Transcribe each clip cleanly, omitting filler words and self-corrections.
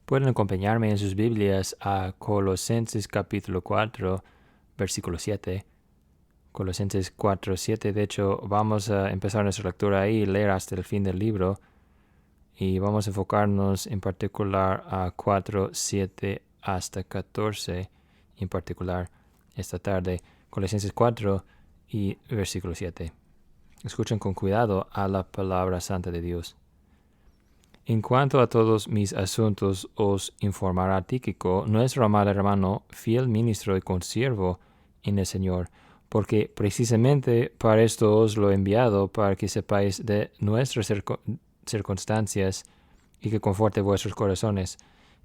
Pueden acompañarme en sus Biblias a Colosenses capítulo 4, versículo 7. Colosenses 4, 7. De hecho, vamos a empezar nuestra lectura ahí y leer hasta el fin del libro. Y vamos a enfocarnos en particular a 4, 7 hasta 14, en particular esta tarde. Colosenses 4 y versículo 7. Escuchen con cuidado a la palabra santa de Dios. En cuanto a todos mis asuntos os informará Tíquico, nuestro amado hermano, fiel ministro y consiervo en el Señor, porque precisamente para esto os lo he enviado, para que sepáis de nuestras circunstancias y que conforte vuestros corazones.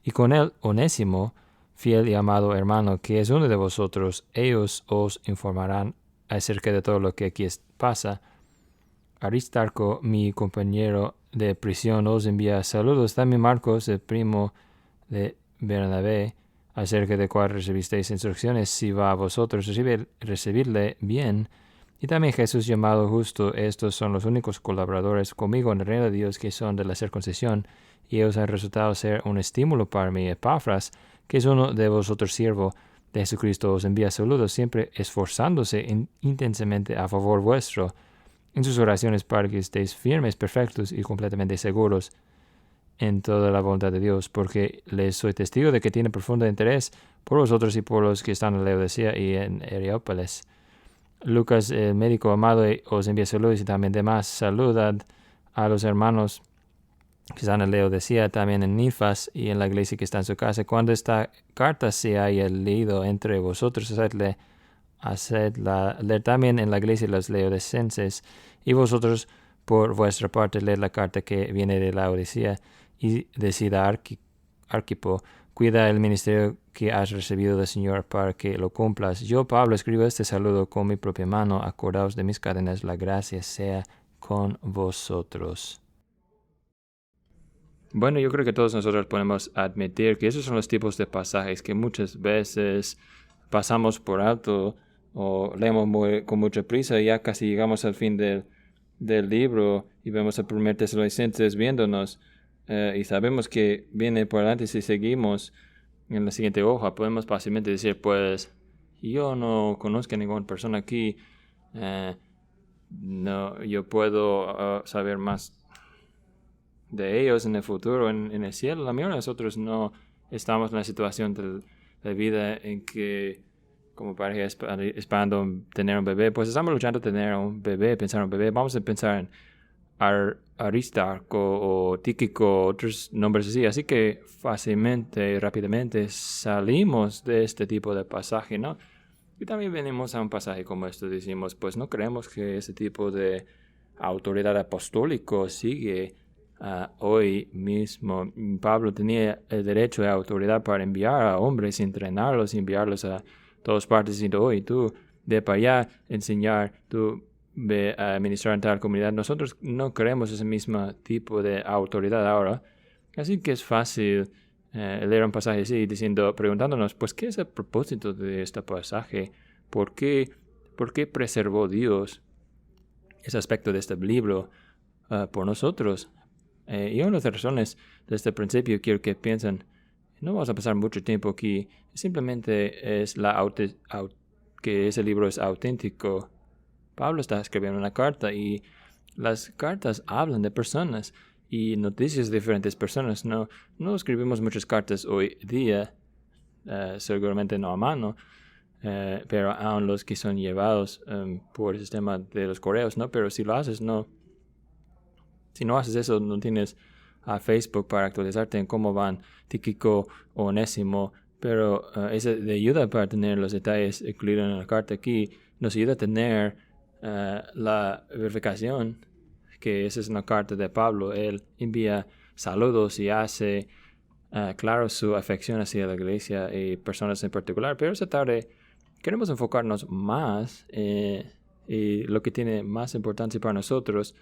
Y con él, Onésimo, fiel y amado hermano, que es uno de vosotros, ellos os informarán acerca de todo lo que aquí pasa. Aristarco, mi compañero de prisión, os envía saludos. También Marcos, el primo de Bernabé, acerca de cuál recibisteis instrucciones, si va a vosotros, recibirle bien. Y también Jesús llamado Justo. Estos son los únicos colaboradores conmigo en el reino de Dios que son de la circuncisión, y ellos han resultado ser un estímulo para mí. Epafras, que es uno de vosotros siervo de Jesucristo, os envía saludos, siempre esforzándose intensamente a favor vuestro, en sus oraciones, para que estéis firmes, perfectos y completamente seguros en toda la voluntad de Dios, porque les soy testigo de que tiene profundo interés por vosotros y por los que están en Laodicea y en Hierápolis. Lucas, el médico amado, os envía saludos, y también demás saludad a los hermanos que están en Laodicea, también en Nifas y en la iglesia que está en su casa. Cuando esta carta se haya leído entre vosotros, hacedla leer también en la iglesia de los laodicenses, y vosotros por vuestra parte leed la carta que viene de la Odisea, y decida a Arquipo, cuida el ministerio que has recibido del Señor para que lo cumplas. Yo, Pablo, escribo este saludo con mi propia mano. Acordaos de mis cadenas. La gracia sea con vosotros. Bueno, yo creo que todos nosotros podemos admitir que esos son los tipos de pasajes que muchas veces pasamos por alto o leemos con mucha prisa, y ya casi llegamos al fin del libro y vemos al primer Tesalonicenses viéndonos, y sabemos que viene por delante. Si seguimos en la siguiente hoja, podemos fácilmente decir, pues, yo no conozco a ninguna persona aquí, no, yo puedo saber más de ellos en el futuro, en el cielo. La mayoría de nosotros no estamos en la situación de vida en que, como pareja esperando tener un bebé, pues estamos luchando a tener un bebé, pensar en un bebé. Vamos a pensar en Aristarco o Tíquico, otros nombres así. Así que fácilmente y rápidamente salimos de este tipo de pasaje, ¿no? Y también venimos a un pasaje como esto, decimos, pues no creemos que ese tipo de autoridad apostólico sigue hoy mismo. Pablo tenía el derecho de autoridad para enviar a hombres, entrenarlos, enviarlos a todas partes, y hoy tú ve para allá, enseñar, tú ve a ministrar en tal comunidad. Nosotros no queremos ese mismo tipo de autoridad ahora. Así que es fácil leer un pasaje así preguntándonos, pues, ¿qué es el propósito de este pasaje? ¿Por qué preservó Dios ese aspecto de este libro por nosotros? Y una de las razones desde el principio quiero que piensen, no vamos a pasar mucho tiempo aquí, simplemente es que ese libro es auténtico. Pablo está escribiendo una carta, y las cartas hablan de personas y noticias de diferentes personas. No escribimos muchas cartas hoy día, seguramente no a mano, pero aún los que son llevados por el sistema de los correos, ¿no? Pero si lo haces, si no haces eso, no tienes a Facebook para actualizarte en cómo van Tíquico o Onésimo, pero es de ayuda para tener los detalles incluidos en la carta aquí. Nos ayuda a tener la verificación que esa es una carta de Pablo. Él envía saludos y hace claro su afección hacia la iglesia y personas en particular. Pero esta tarde queremos enfocarnos más y lo que tiene más importancia para nosotros,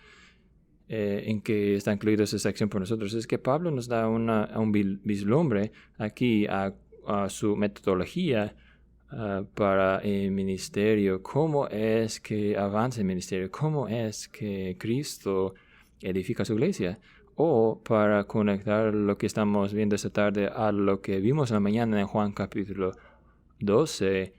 en que está incluida esa sección por nosotros, es que Pablo nos da un vislumbre aquí a su metodología para el ministerio. ¿Cómo es que avanza el ministerio? ¿Cómo es que Cristo edifica su iglesia? o para conectar lo que estamos viendo esta tarde a lo que vimos en la mañana en Juan capítulo 12,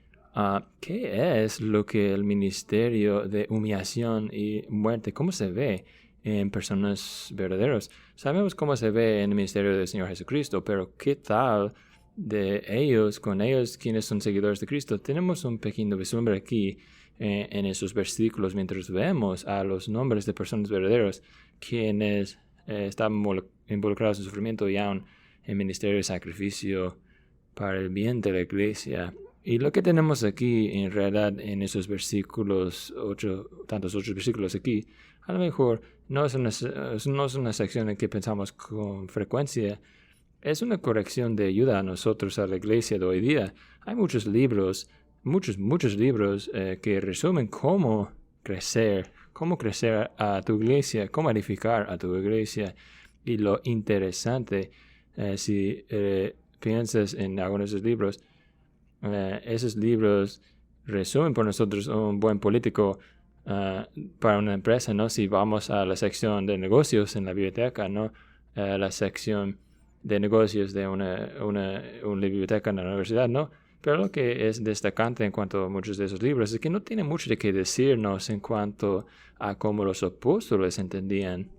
¿qué es lo que el ministerio de humillación y muerte, cómo se ve en personas verdaderas? Sabemos cómo se ve en el ministerio del Señor Jesucristo, pero ¿qué tal de ellos, con ellos quienes son seguidores de Cristo? Tenemos un pequeño vislumbre aquí en esos versículos mientras vemos a los nombres de personas verdaderas quienes estaban involucrados en sufrimiento y aún en ministerio de sacrificio para el bien de la iglesia. Y lo que tenemos aquí en realidad en esos versículos, tantos otros versículos aquí, a lo mejor no es una sección en que pensamos con frecuencia. Es una corrección de ayuda a nosotros, a la iglesia de hoy día. Hay muchos libros, muchos libros que resumen cómo crecer a tu iglesia, cómo edificar a tu iglesia. Y lo interesante, si piensas en algunos de esos libros resumen por nosotros un buen político para una empresa, ¿no? Si vamos a la sección de negocios en la biblioteca, ¿no? La sección de negocios de una biblioteca en la universidad, ¿no? Pero lo que es destacante en cuanto a muchos de esos libros es que no tiene mucho de qué decirnos en cuanto a cómo los apóstoles entendían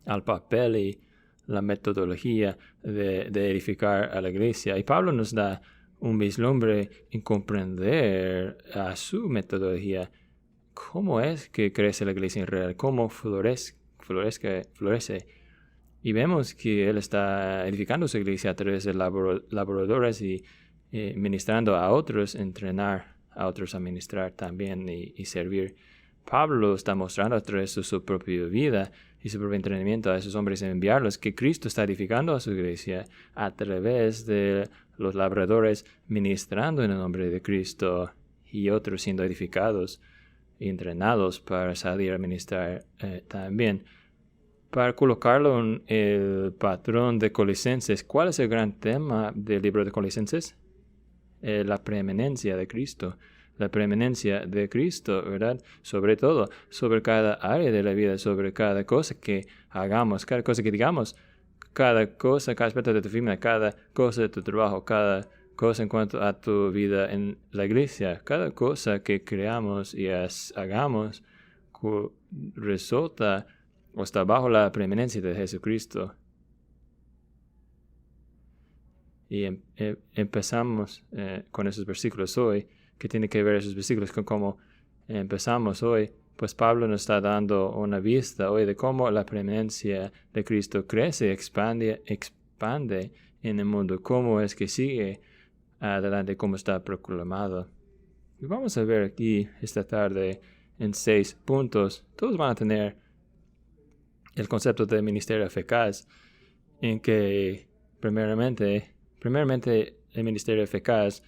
al papel y la metodología de edificar a la iglesia. Y Pablo nos da un vislumbre en comprender a su metodología, cómo es que crece la iglesia en Israel, cómo florece. Y vemos que él está edificando su iglesia a través de laboradores y ministrando a otros, entrenar a otros a ministrar también y servir. Pablo está mostrando a través de su propia vida y su propio entrenamiento a esos hombres en enviarlos que Cristo está edificando a su iglesia a través de los labradores ministrando en el nombre de Cristo y otros siendo edificados y entrenados para salir a ministrar también. Para colocarlo en el patrón de Colosenses, ¿cuál es el gran tema del libro de Colosenses? La preeminencia de Cristo. La preeminencia de Cristo, ¿verdad? Sobre todo, sobre cada área de la vida, sobre cada cosa que hagamos, cada cosa que digamos, cada aspecto de tu vida, cada cosa de tu trabajo, cada cosa en cuanto a tu vida en la iglesia, cada cosa que creamos y hagamos resulta o está bajo la preeminencia de Jesucristo. Y empezamos con esos versículos hoy, que tiene que ver esos versículos con cómo empezamos hoy. Pues Pablo nos está dando una vista hoy de cómo la preeminencia de Cristo crece, expande en el mundo, cómo es que sigue adelante, cómo está proclamado. Y vamos a ver aquí esta tarde en 6 puntos. Todos van a tener el concepto de ministerio eficaz, en que primeramente el ministerio eficaz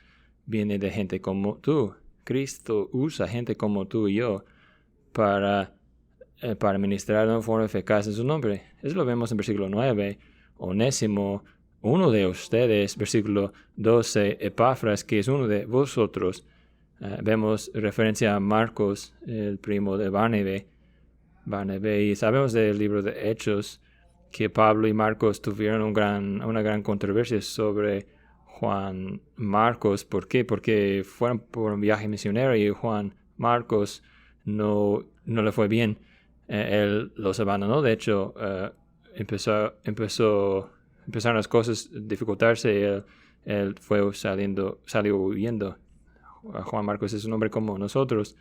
viene de gente como tú. Cristo usa gente como tú y yo para ministrar de una forma eficaz en su nombre. Eso lo vemos en versículo 9. Onésimo, uno de ustedes, versículo 12, Epafras, que es uno de vosotros. Vemos referencia a Marcos, el primo de Barnabé, y sabemos del libro de Hechos que Pablo y Marcos tuvieron una gran controversia sobre Juan Marcos. ¿Por qué? Porque fueron por un viaje misionero y Juan Marcos no le fue bien. Él los abandonó. De hecho, empezaron las cosas a dificultarse y él salió huyendo. Juan Marcos es un hombre como nosotros,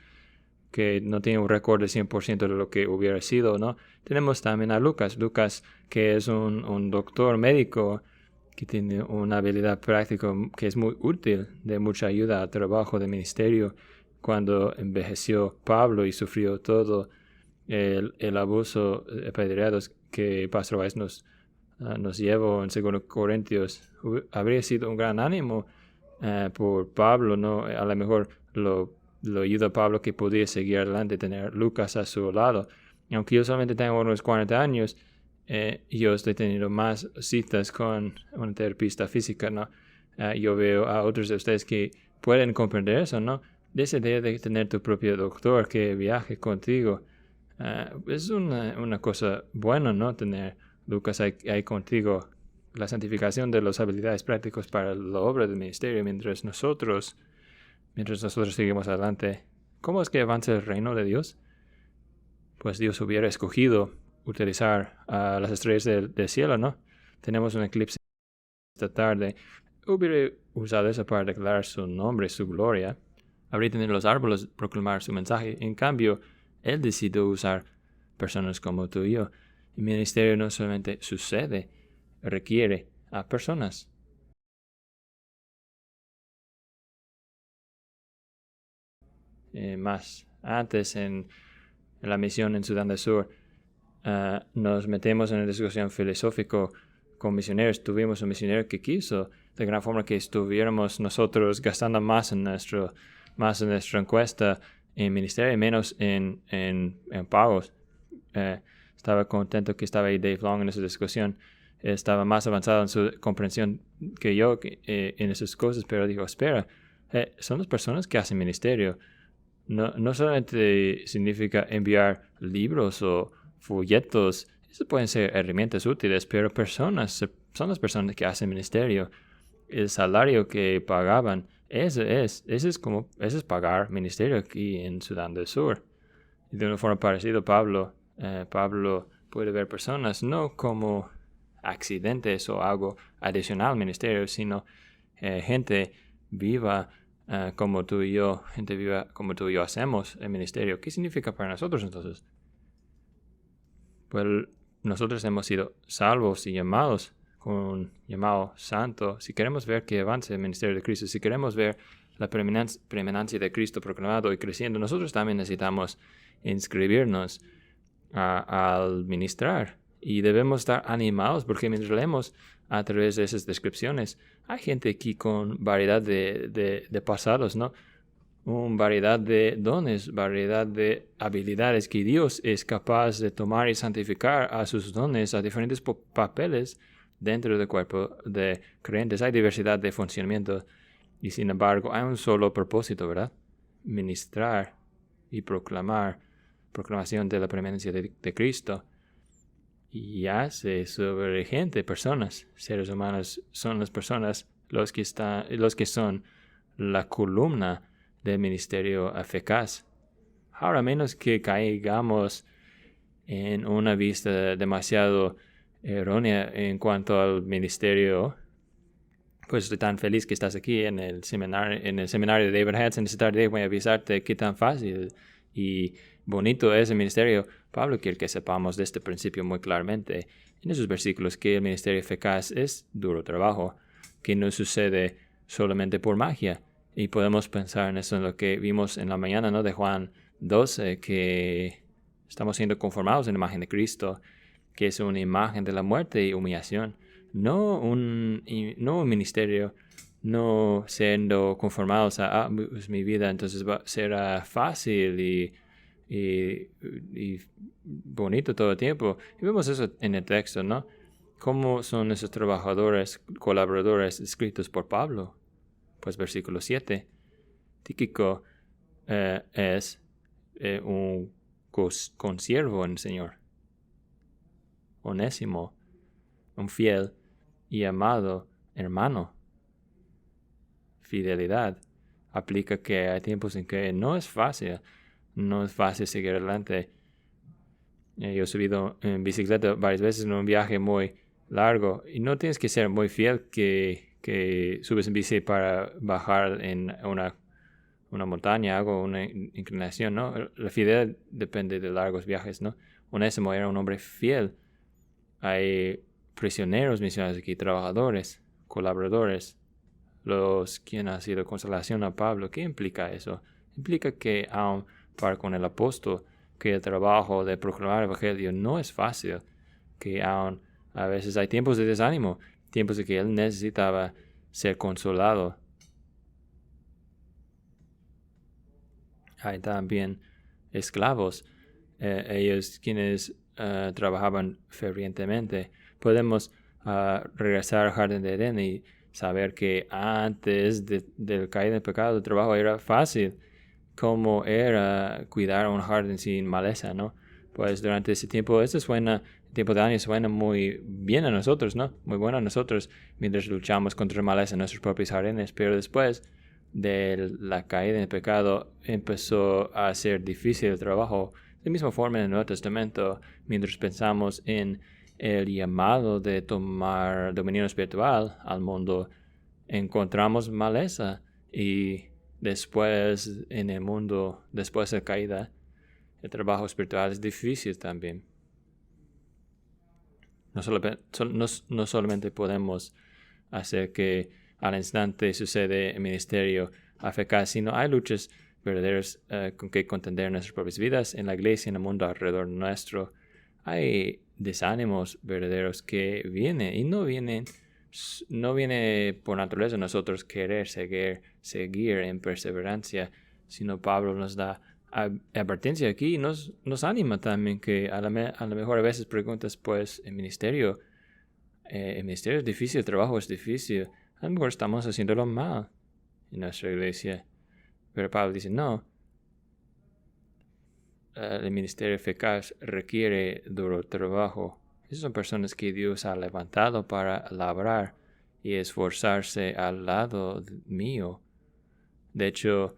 que no tiene un récord de 100% de lo que hubiera sido, ¿no? Tenemos también a Lucas, que es un doctor médico que tiene una habilidad práctica que es muy útil, de mucha ayuda al trabajo de ministerio. Cuando envejeció Pablo y sufrió todo el abuso de apedreados que Pastor Weiss nos llevó en 2 Corintios, habría sido un gran ánimo por Pablo, ¿no? A lo mejor lo ayuda a Pablo que podía seguir adelante, tener Lucas a su lado. Aunque yo solamente tengo unos 40 años, yo estoy teniendo más citas con una terapista física, ¿no? Yo veo a otros de ustedes que pueden comprender eso, ¿no? De esa idea de tener tu propio doctor que viaje contigo. Es una cosa buena, ¿no? Tener Lucas, hay contigo la santificación de las habilidades prácticas para la obra del ministerio mientras nosotros seguimos adelante. ¿Cómo es que avanza el reino de Dios? Pues Dios hubiera escogido utilizar a las estrellas del cielo, ¿no? Tenemos un eclipse esta tarde. Hubiera usado eso para declarar su nombre, su gloria. Habría tenido los árboles proclamar su mensaje. En cambio, Él decidió usar personas como tú y yo. El ministerio no solamente sucede, requiere a personas. Más antes en la misión en Sudán del Sur, nos metemos en una discusión filosófica con misioneros. Tuvimos un misionero que quiso, de gran forma, que estuviéramos nosotros gastando más en nuestra encuesta en ministerio y menos en pagos. Estaba contento que estaba ahí Dave Long en esa discusión. Estaba más avanzado en su comprensión que yo en esas cosas, pero dijo, espera, son las personas que hacen ministerio. No solamente significa enviar libros o folletos, eso pueden ser herramientas útiles, pero son las personas que hacen ministerio. El salario que pagaban, ese es pagar ministerio aquí en Sudán del Sur. Y de una forma parecida, Pablo puede ver personas no como accidentes o algo adicional al ministerio, sino gente viva como tú y yo, gente viva como tú y yo hacemos el ministerio. ¿Qué significa para nosotros entonces? Pues nosotros hemos sido salvos y llamados con un llamado santo. Si queremos ver que avance el ministerio de Cristo, si queremos ver la preeminencia de Cristo proclamado y creciendo, nosotros también necesitamos inscribirnos al ministrar. Y debemos estar animados porque mientras leemos a través de esas descripciones, hay gente aquí con variedad de pasados, ¿no? Variedad de dones, variedad de habilidades que Dios es capaz de tomar y santificar a sus dones a diferentes papeles dentro del cuerpo de creyentes. Hay diversidad de funcionamiento y sin embargo hay un solo propósito, ¿verdad? Ministrar y proclamación de la preeminencia de Cristo. Y hace sobre gente, personas, seres humanos, son las personas los que son la columna del ministerio eficaz. Ahora, menos que caigamos en una vista demasiado errónea en cuanto al ministerio, pues estoy tan feliz que estás aquí en el seminario de David Hudson. Esta tarde voy a avisarte qué tan fácil y bonito es el ministerio. Pablo quiere que sepamos de este principio muy claramente en esos versículos, que el ministerio eficaz es duro trabajo, que no sucede solamente por magia. Y podemos pensar en eso, en lo que vimos en la mañana, ¿no? De Juan 12, que estamos siendo conformados en la imagen de Cristo, que es una imagen de la muerte y humillación. No un ministerio, no siendo conformados a pues mi vida entonces será fácil y bonito todo el tiempo. Y vemos eso en el texto, ¿no? ¿Cómo son esos trabajadores, colaboradores escritos por Pablo? Pues versículo 7. Tíquico es un consiervo en el Señor. Onésimo, un fiel y amado hermano. Fidelidad aplica que hay tiempos en que no es fácil seguir adelante. Yo he subido en bicicleta varias veces en un viaje muy largo y no tienes que ser muy fiel que subes en bici para bajar en una montaña, algo, una inclinación, ¿no? La fidelidad depende de largos viajes, ¿no? Onésimo era un hombre fiel. Hay prisioneros misioneros aquí, trabajadores, colaboradores, quien ha sido consolación a Pablo. ¿Qué implica eso? Implica que aun para con el apóstol, que el trabajo de proclamar el evangelio no es fácil, que aun a veces hay tiempos de desánimo, tiempos de que él necesitaba ser consolado. Hay también esclavos, ellos quienes trabajaban fervientemente. Podemos regresar al jardín de Edén y saber que antes del caída en pecado el trabajo era fácil, como era cuidar un jardín sin maleza, ¿no? Pues durante ese tiempo esa es buena El tiempo de años suena muy bien a nosotros, ¿no? Muy bueno a nosotros mientras luchamos contra maleza en nuestros propios jardines, pero después de la caída en el pecado empezó a ser difícil el trabajo. De misma forma en el Nuevo Testamento, mientras pensamos en el llamado de tomar dominio espiritual al mundo, encontramos maleza y después en el mundo, después de la caída, el trabajo espiritual es difícil también. No solamente podemos hacer que al instante sucede el ministerio eficaz, sino hay luchas verdaderas con que contender en nuestras propias vidas, en la iglesia, en el mundo alrededor nuestro. Hay desánimos verdaderos que vienen y no viene por naturaleza nosotros querer seguir en perseverancia, sino Pablo nos da advertencia aquí y nos anima también que a lo mejor a veces preguntas, pues el ministerio es difícil, el trabajo es difícil, a lo mejor estamos haciéndolo mal en nuestra iglesia, pero Pablo dice no, el ministerio eficaz requiere duro trabajo. Esas son personas que Dios ha levantado para labrar y esforzarse al lado mío. De hecho,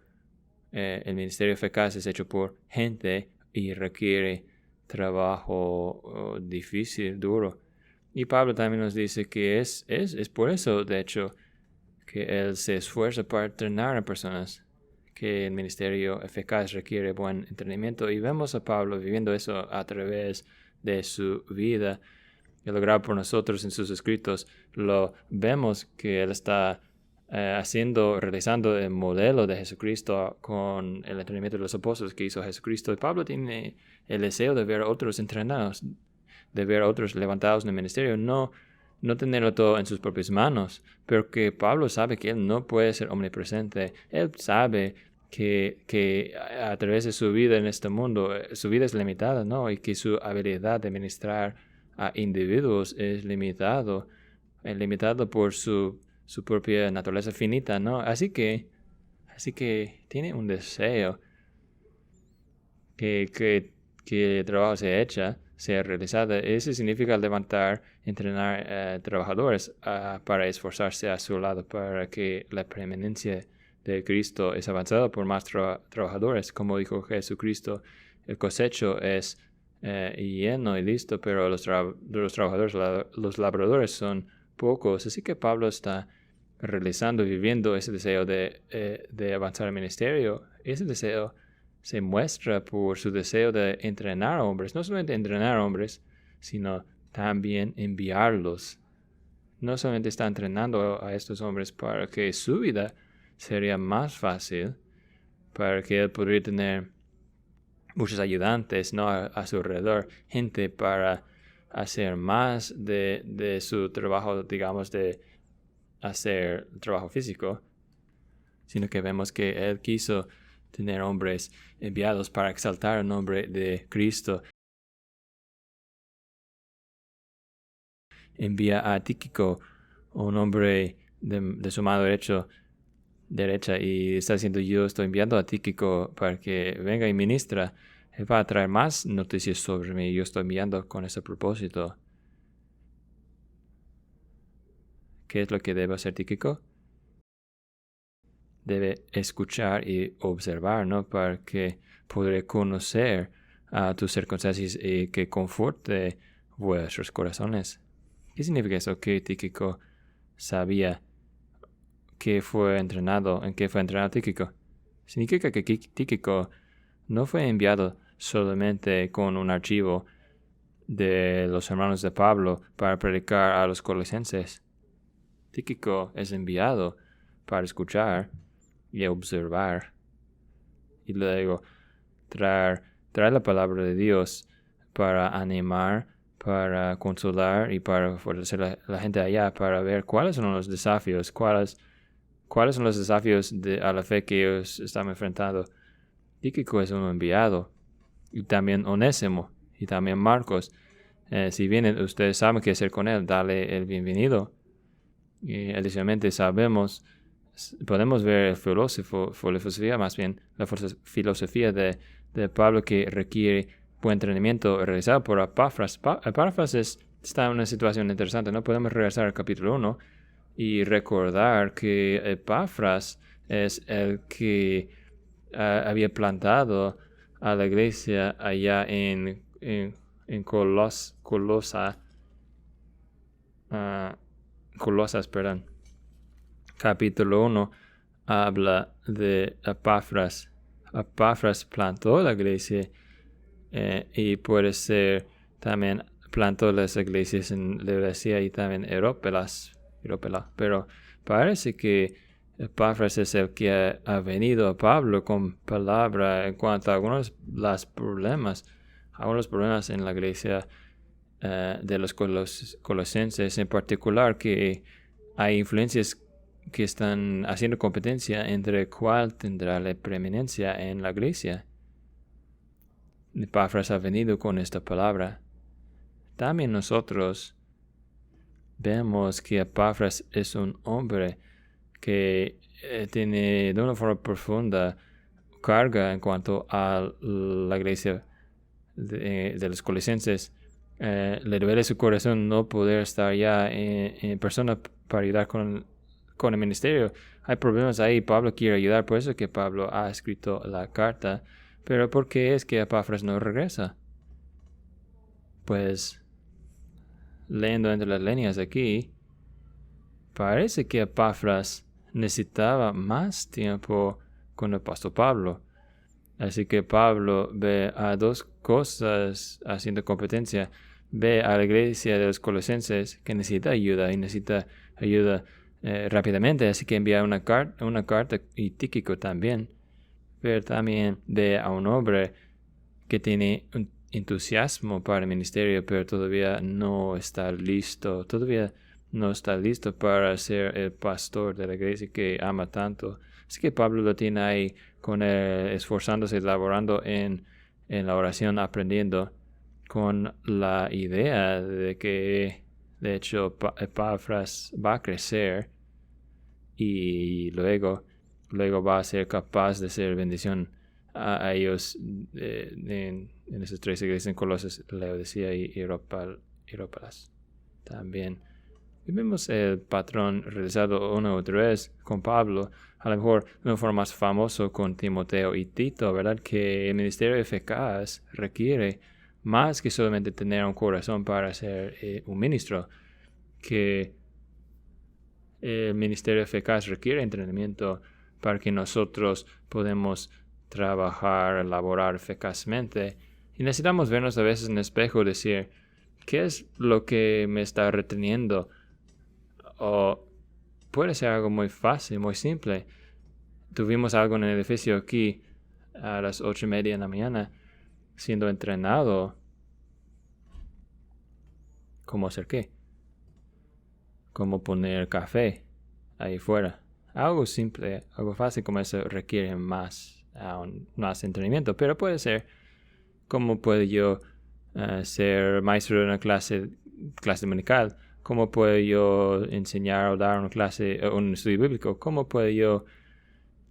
el ministerio eficaz es hecho por gente y requiere trabajo difícil, duro. Y Pablo también nos dice que es por eso, de hecho, que él se esfuerza para entrenar a personas, que el ministerio eficaz requiere buen entrenamiento. Y vemos a Pablo viviendo eso a través de su vida. Y logrado por nosotros en sus escritos, lo vemos que él está realizando el modelo de Jesucristo con el entrenamiento de los apóstoles que hizo Jesucristo. Y Pablo tiene el deseo de ver a otros entrenados, de ver a otros levantados en el ministerio, no tenerlo todo en sus propias manos, pero que Pablo sabe que él no puede ser omnipresente. Él sabe que a través de su vida en este mundo, su vida es limitada, ¿no? Y que su habilidad de ministrar a individuos es limitado por su propia naturaleza finita, ¿no? Así que tiene un deseo que el trabajo sea realizado. Eso significa levantar, entrenar trabajadores para esforzarse a su lado, para que la preeminencia de Cristo es avanzada por más trabajadores. Como dijo Jesucristo, el cosecho es lleno y listo, pero los trabajadores, los labradores son pocos. Así que Pablo está realizando, viviendo ese deseo de avanzar el ministerio. Ese deseo se muestra por su deseo de entrenar a hombres. No solamente entrenar a hombres, sino también enviarlos. No solamente está entrenando a estos hombres para que su vida sería más fácil, para que él podría tener muchos ayudantes, ¿no? a su alrededor, gente para hacer más de su trabajo, digamos, de hacer trabajo físico, sino que vemos que él quiso tener hombres enviados para exaltar el nombre de Cristo. Envía a Tíquico, un hombre de su mano derecha, y está diciendo, yo estoy enviando a Tíquico para que venga y ministra. Él va a traer más noticias sobre mí. Yo estoy enviando con ese propósito. ¿Qué es lo que debe hacer Tíquico? Debe escuchar y observar, ¿no? Para que podré conocer a tus circunstancias y que conforte vuestros corazones. ¿Qué significa eso? Que Tíquico sabía en qué fue entrenado Tíquico. Significa que Tíquico no fue enviado solamente con un archivo de los hermanos de Pablo para predicar a los colosenses. Tíquico es enviado para escuchar y observar, y luego traer la palabra de Dios para animar, para consolar y para fortalecer la gente allá, para ver cuáles son los desafíos, cuáles son los desafíos a la fe que ellos están enfrentando. Tíquico es un enviado, y también Onésimo, y también Marcos. Si vienen, ustedes saben qué hacer con él, dale el bienvenido. Y adicionalmente podemos ver la filosofía de Pablo, que requiere buen entrenamiento realizado por Epafras. Epafras está en una situación interesante, ¿no? Podemos regresar al capítulo 1 y recordar que Epafras es el que había plantado a la iglesia allá en Colosas, perdón. Capítulo 1 habla de Epafras. Epafras plantó la iglesia y puede ser también plantó las iglesias en Laodicea y también Hierápolis, pero parece que Epafras es el que ha venido a Pablo con palabra en cuanto a algunos problemas en la iglesia de los colosenses, en particular que hay influencias que están haciendo competencia entre cuál tendrá la preeminencia en la iglesia. Epafras ha venido con esta palabra. También nosotros vemos que Epafras es un hombre que tiene de una forma profunda carga en cuanto a la iglesia de los colosenses. Le duele su corazón no poder estar ya en persona para ayudar con el ministerio. Hay problemas ahí, Pablo quiere ayudar, por eso que Pablo ha escrito la carta. Pero ¿por qué es que Epafras no regresa? Pues, leyendo entre las líneas aquí, parece que Epafras necesitaba más tiempo con el apóstol Pablo. Así que Pablo ve a dos cosas haciendo competencia. Ve a la iglesia de los colosenses que necesita ayuda rápidamente. Así que envía una carta y Tíquico también. Pero también ve a un hombre que tiene un entusiasmo para el ministerio, pero todavía no está listo. Todavía no está listo para ser el pastor de la iglesia que ama tanto. Así que Pablo lo tiene ahí con él, esforzándose, laborando en la oración, aprendiendo, con la idea de que, de hecho, Epafras va a crecer y luego va a ser capaz de ser bendición a ellos en esas tres iglesias, en Colosas, Laodicea y Hierápolis también. Y vemos el patrón realizado una u otra vez con Pablo, a lo mejor de una forma más famoso con Timoteo y Tito, ¿verdad? Que el ministerio eficaz requiere más que solamente tener un corazón para ser un ministro, que el ministerio eficaz requiere entrenamiento para que nosotros podamos trabajar, laborar eficazmente. Y necesitamos vernos a veces en el espejo y decir, ¿qué es lo que me está reteniendo? O puede ser algo muy fácil, muy simple. Tuvimos algo en el edificio aquí a las 8:30 de la mañana siendo entrenado. ¿Cómo hacer qué? Cómo poner café ahí fuera. Algo simple, algo fácil como eso requiere más entrenamiento. Pero puede ser, ¿cómo puedo yo ser maestro de una clase dominical? ¿Cómo puedo yo enseñar o dar una clase, un estudio bíblico? ¿Cómo puedo yo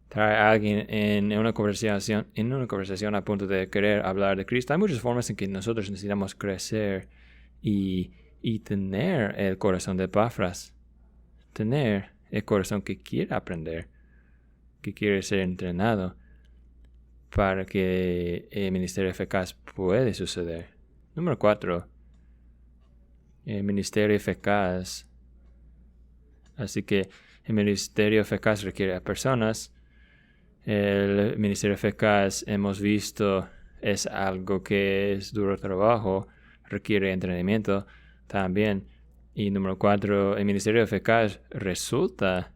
traer a alguien en una conversación a punto de querer hablar de Cristo? Hay muchas formas en que nosotros necesitamos crecer y tener el corazón de Epafras. Tener el corazón que quiere aprender, que quiere ser entrenado para que el ministerio eficaz pueda suceder. Número 4. El ministerio eficaz. Así que el ministerio eficaz requiere a personas. El ministerio eficaz, hemos visto, es algo que es duro trabajo, requiere entrenamiento también. Y número 4, el ministerio eficaz resulta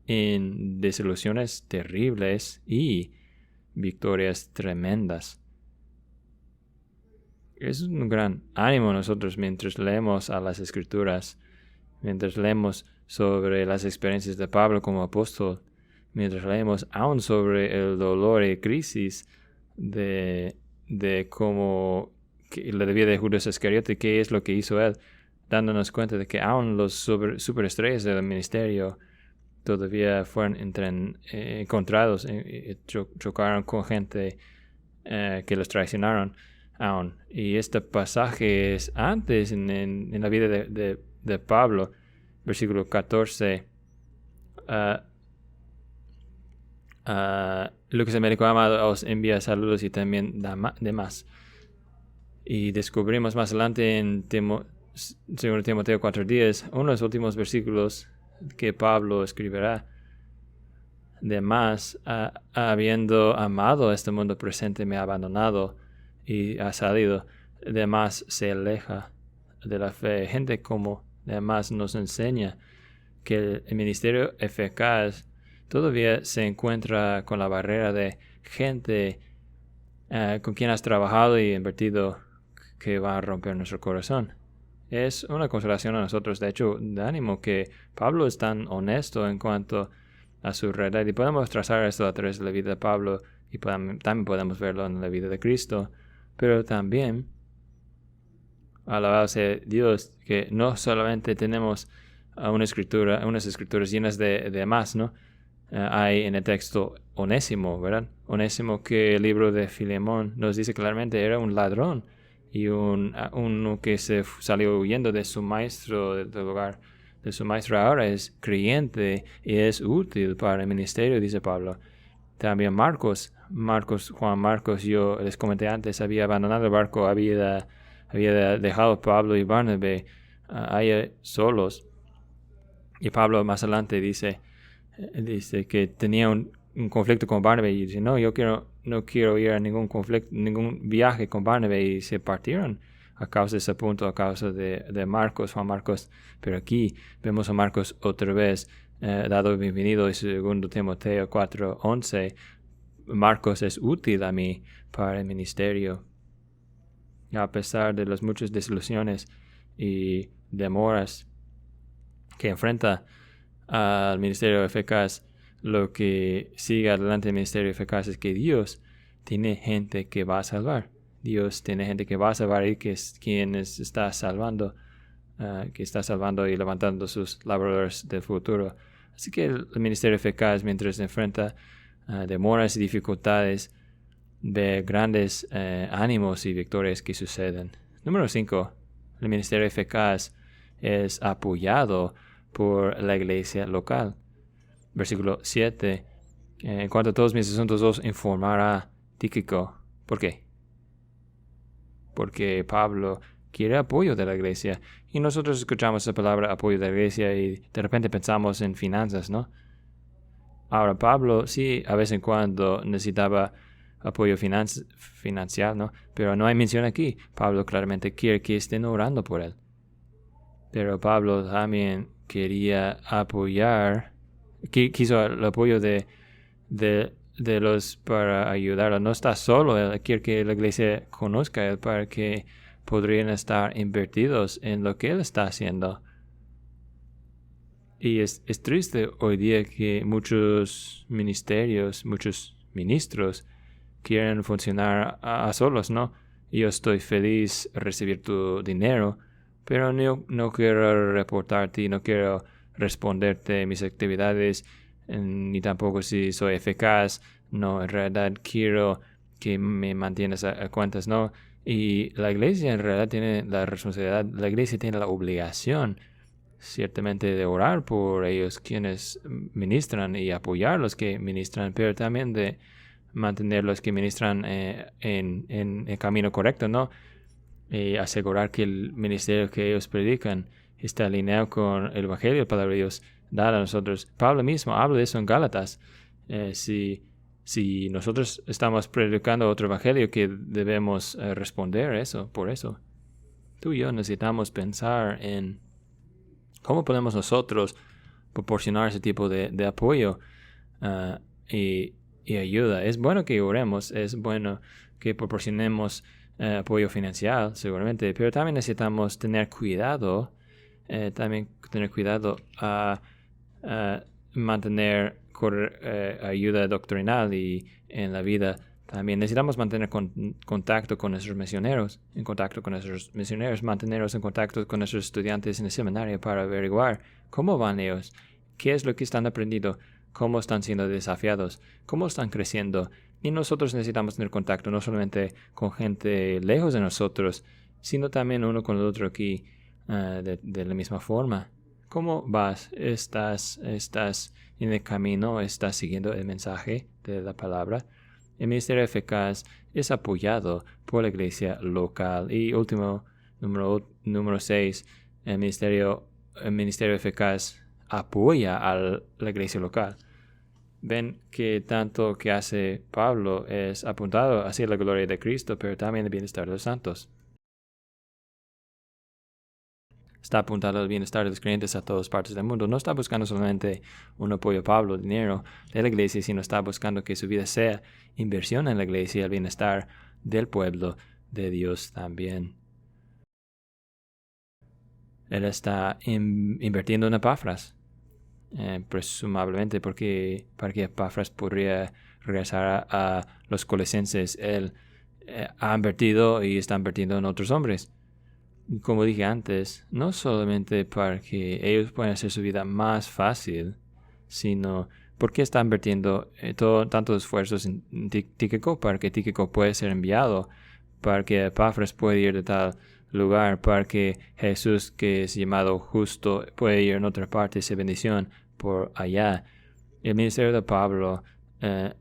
en desilusiones terribles y victorias tremendas. Es un gran ánimo nosotros mientras leemos a las Escrituras, mientras leemos sobre las experiencias de Pablo como apóstol, mientras leemos aún sobre el dolor y crisis de cómo la vida de Judas Iscariote, qué es lo que hizo él, dándonos cuenta de que aún los superestrellas del ministerio todavía fueron encontrados, chocaron con gente que los traicionaron. aún. Y este pasaje es antes en la vida de Pablo, versículo 14. Lucas Américo Amado os envía saludos y también demás. Y descubrimos más adelante en 2 Timoteo 4:10, uno de los últimos versículos que Pablo escribirá. Demás, habiendo amado este mundo presente, me ha abandonado y ha salido. Demás se aleja de la fe. Gente como demás nos enseña que el ministerio eficaz todavía se encuentra con la barrera de gente con quien has trabajado y invertido que va a romper nuestro corazón. Es una consolación a nosotros, de hecho, de ánimo que Pablo es tan honesto en cuanto a su realidad. Y podemos trazar esto a través de la vida de Pablo y también podemos verlo en la vida de Cristo. Pero también, alabado sea Dios, que no solamente tenemos unas escrituras llenas de más, ¿no? Hay en el texto Onésimo, ¿verdad? Onésimo, que el libro de Filemón nos dice claramente era un ladrón y uno que se salió huyendo de su maestro, del hogar de su maestro. Ahora es creyente y es útil para el ministerio, dice Pablo. También Juan Marcos, yo les comenté antes, había abandonado el barco, había dejado a Pablo y Barnabé ahí solos. Y Pablo más adelante dice que tenía un conflicto con Barnabé y dice, no quiero ir a ningún viaje con Barnabé, y se partieron a causa de ese punto, a causa de Juan Marcos. Pero aquí vemos a Marcos otra vez dado bienvenido. En 2 Timoteo 4:11, Marcos es útil a mí para el ministerio. A pesar de las muchas desilusiones y demoras que enfrenta al ministerio eficaz, lo que sigue adelante del ministerio eficaz es que Dios tiene gente que va a salvar. Dios tiene gente que va a salvar y que es quien está salvando, y levantando sus labradores del futuro. Así que el ministerio eficaz, mientras enfrenta demoras y dificultades, ve grandes ánimos y victorias que suceden. Número 5. El ministerio eficaz es apoyado por la iglesia local. Versículo 7. En cuanto a todos mis asuntos os informará Tíquico. ¿Por qué? Porque Pablo quiere apoyo de la iglesia. Y nosotros escuchamos la palabra apoyo de la iglesia y de repente pensamos en finanzas, ¿no? Ahora, Pablo sí, a vez en cuando necesitaba apoyo financiero, ¿no? Pero no hay mención aquí. Pablo claramente quiere que estén orando por él. Pero Pablo también quería quiso el apoyo de los para ayudarlo. No está solo, él quiere que la iglesia conozca a él para que podrían estar invertidos en lo que él está haciendo. Y es triste hoy día que muchos ministros quieren funcionar a solos, ¿no? Yo estoy feliz de recibir tu dinero, pero no quiero reportarte, no quiero responderte mis actividades, ni tampoco si soy eficaz. No, en realidad quiero que me mantienes a cuentas, ¿no? Y la iglesia en realidad tiene la responsabilidad, la iglesia tiene la obligación, ciertamente, de orar por ellos quienes ministran y apoyar a los que ministran, pero también de mantener los que ministran en el camino correcto, ¿no? Y asegurar que el ministerio que ellos predican está alineado con el evangelio, la palabra de Dios dada a nosotros. Pablo mismo habla de eso en Gálatas. Si nosotros estamos predicando otro evangelio, que debemos responder por eso. Tú y yo necesitamos pensar en cómo podemos nosotros proporcionar ese tipo de apoyo y ayuda. Es bueno que oremos, es bueno que proporcionemos apoyo financiero, seguramente, pero también necesitamos tener cuidado, a mantener ayuda doctrinal y en la vida. También necesitamos mantener contacto con nuestros misioneros, mantenernos en contacto con nuestros estudiantes en el seminario para averiguar cómo van ellos, qué es lo que están aprendiendo, cómo están siendo desafiados, cómo están creciendo Y nosotros necesitamos tener contacto no solamente con gente lejos de nosotros, sino también uno con el otro aquí de la misma forma. ¿Cómo vas? ¿Estás en el camino? ¿Estás siguiendo el mensaje de la palabra? El ministerio eficaz es apoyado por la iglesia local. Y último, número 6, el ministerio eficaz apoya a la iglesia local. Ven que tanto que hace Pablo es apuntado hacia la gloria de Cristo, pero también el bienestar de los santos. Está apuntado al bienestar de los creyentes a todas partes del mundo. No está buscando solamente un apoyo a Pablo, dinero de la iglesia, sino está buscando que su vida sea inversión en la iglesia y el bienestar del pueblo de Dios también. Él está invirtiendo en Epafras, presumablemente para que Epafras podría regresar a los colosenses. Él ha invertido y está invirtiendo en otros hombres. Como dije antes, no solamente para que ellos puedan hacer su vida más fácil, sino porque está invirtiendo tantos esfuerzos en Tíquico, para que Tíquico pueda ser enviado, para que Epafras pueda ir de tal lugar, para que Jesús, que es llamado justo, pueda ir en otra parte, esa bendición por allá. El ministerio de Pablo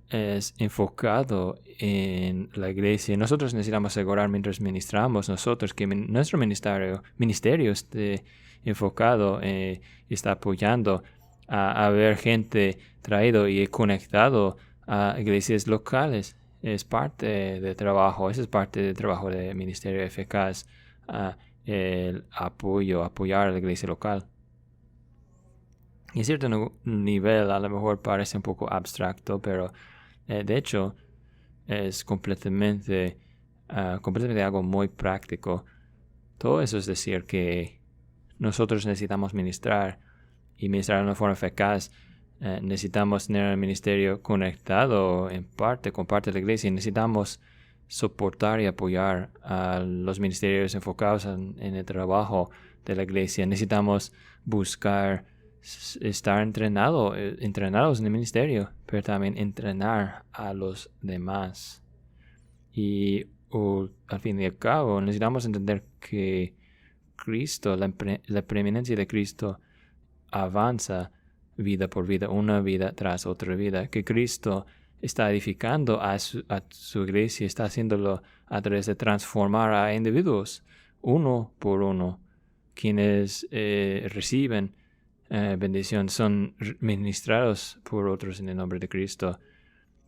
es enfocado en la iglesia. Nosotros necesitamos asegurar mientras ministramos nosotros que nuestro ministerio esté enfocado y está apoyando a ver gente traído y conectado a iglesias locales. Es parte de trabajo, esa es parte del trabajo del ministerio eficaz, el apoyar a la iglesia local. Y en cierto nivel a lo mejor parece un poco abstracto, pero de hecho es completamente algo muy práctico. Todo eso es decir que nosotros necesitamos ministrar y ministrar de una forma eficaz. Necesitamos tener el ministerio conectado con parte de la iglesia. Necesitamos soportar y apoyar a los ministerios enfocados en el trabajo de la iglesia. Necesitamos buscar estar entrenados en el ministerio, pero también entrenar a los demás. Y al fin y al cabo necesitamos entender que Cristo, la preeminencia de Cristo avanza vida por vida, una vida tras otra vida, que Cristo está edificando a su iglesia, está haciéndolo a través de transformar a individuos, uno por uno, quienes reciben bendición, son ministrados por otros en el nombre de Cristo.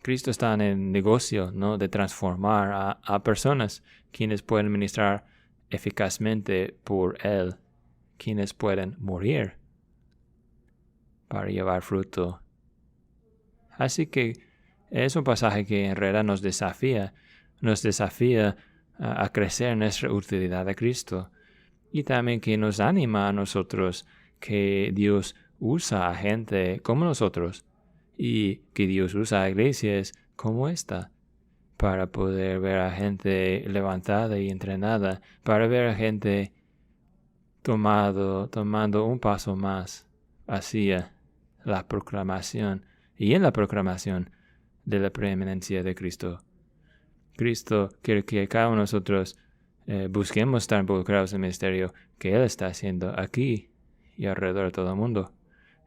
Cristo está en el negocio, ¿no?, de transformar a personas, quienes pueden ministrar eficazmente por Él, quienes pueden morir para llevar fruto. Así que es un pasaje que en realidad nos desafía a crecer en nuestra utilidad de Cristo, y también que nos anima a nosotros que Dios usa a gente como nosotros y que Dios usa a iglesias como esta para poder ver a gente levantada y entrenada, para ver a gente tomando un paso más hacia la proclamación y en la proclamación de la preeminencia de Cristo. Cristo quiere que cada uno de nosotros busquemos estar involucrados en el ministerio que Él está haciendo aquí y alrededor de todo el mundo.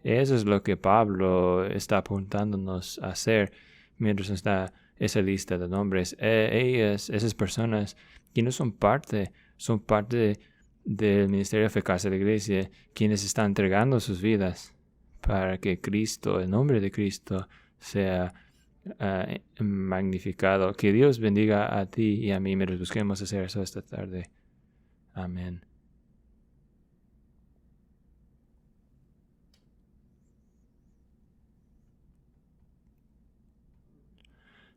Eso es lo que Pablo está apuntándonos a hacer mientras está esa lista de nombres. Esas personas que no son parte del ministerio eficaz de la iglesia, quienes están entregando sus vidas para que Cristo, el nombre de Cristo, sea magnificado. Que Dios bendiga a ti y a mí mientras busquemos hacer eso esta tarde. Amén.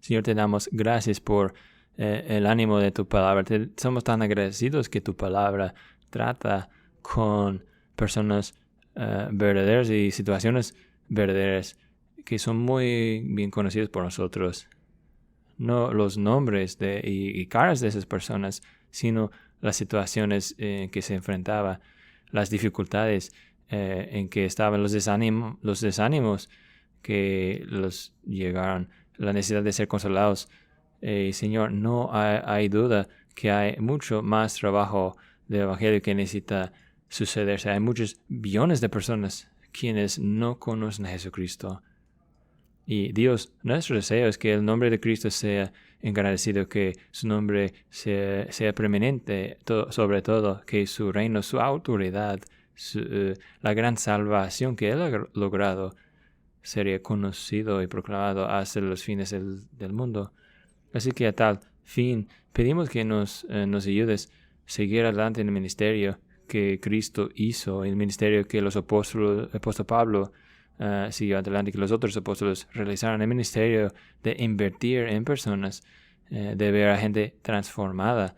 Señor, te damos gracias por el ánimo de tu palabra. Somos tan agradecidos que tu palabra trata con personas verdaderas y situaciones verdaderas que son muy bien conocidas por nosotros. No los nombres y caras de esas personas, sino las situaciones en que se enfrentaba, las dificultades en que estaban, los desánimos que los llegaron la necesidad de ser consolados. Señor, no hay duda que hay mucho más trabajo del Evangelio que necesita sucederse. Hay muchos billones de personas quienes no conocen a Jesucristo. Y Dios, nuestro deseo es que el nombre de Cristo sea engrandecido, que su nombre sea preeminente sobre todo, que su reino, su autoridad, la gran salvación que Él ha logrado sería conocido y proclamado hasta los fines del mundo. Así que a tal fin, pedimos que nos ayudes a seguir adelante en el ministerio que Cristo hizo, el ministerio que el apóstol Pablo siguió adelante, que los otros apóstoles realizaron, el ministerio de invertir en personas, de ver a gente transformada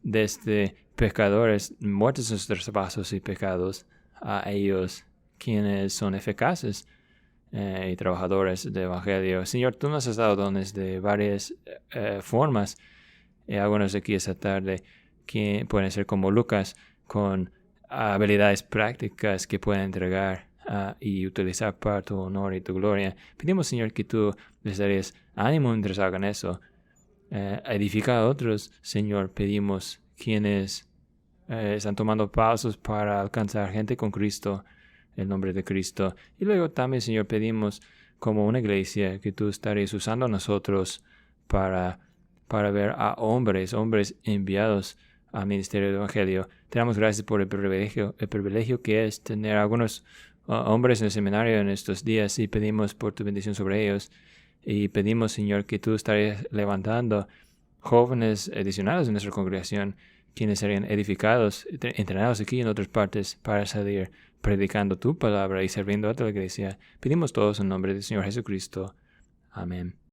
desde pecadores muertos en sus traspasos y pecados, a ellos quienes son eficaces y trabajadores del Evangelio. Señor, tú nos has dado dones de varias formas, algunos aquí esta tarde que pueden ser como Lucas, con habilidades prácticas que pueden entregar y utilizar para tu honor y tu gloria. Pedimos, Señor, que tú les darías ánimo mientras hagan eso. Edifica a otros, Señor, pedimos, quienes están tomando pasos para alcanzar gente con Cristo, el nombre de Cristo. Y luego también, Señor, pedimos como una iglesia que tú estarías usando a nosotros para ver a hombres enviados al ministerio del Evangelio. Te damos gracias por el privilegio que es tener algunos hombres en el seminario en estos días, y pedimos por tu bendición sobre ellos. Y pedimos, Señor, que tú estarías levantando jóvenes adicionales en nuestra congregación, quienes serían edificados, entrenados aquí en otras partes para salir predicando tu palabra y sirviendo a tu iglesia. Pedimos todos en nombre del Señor Jesucristo. Amén.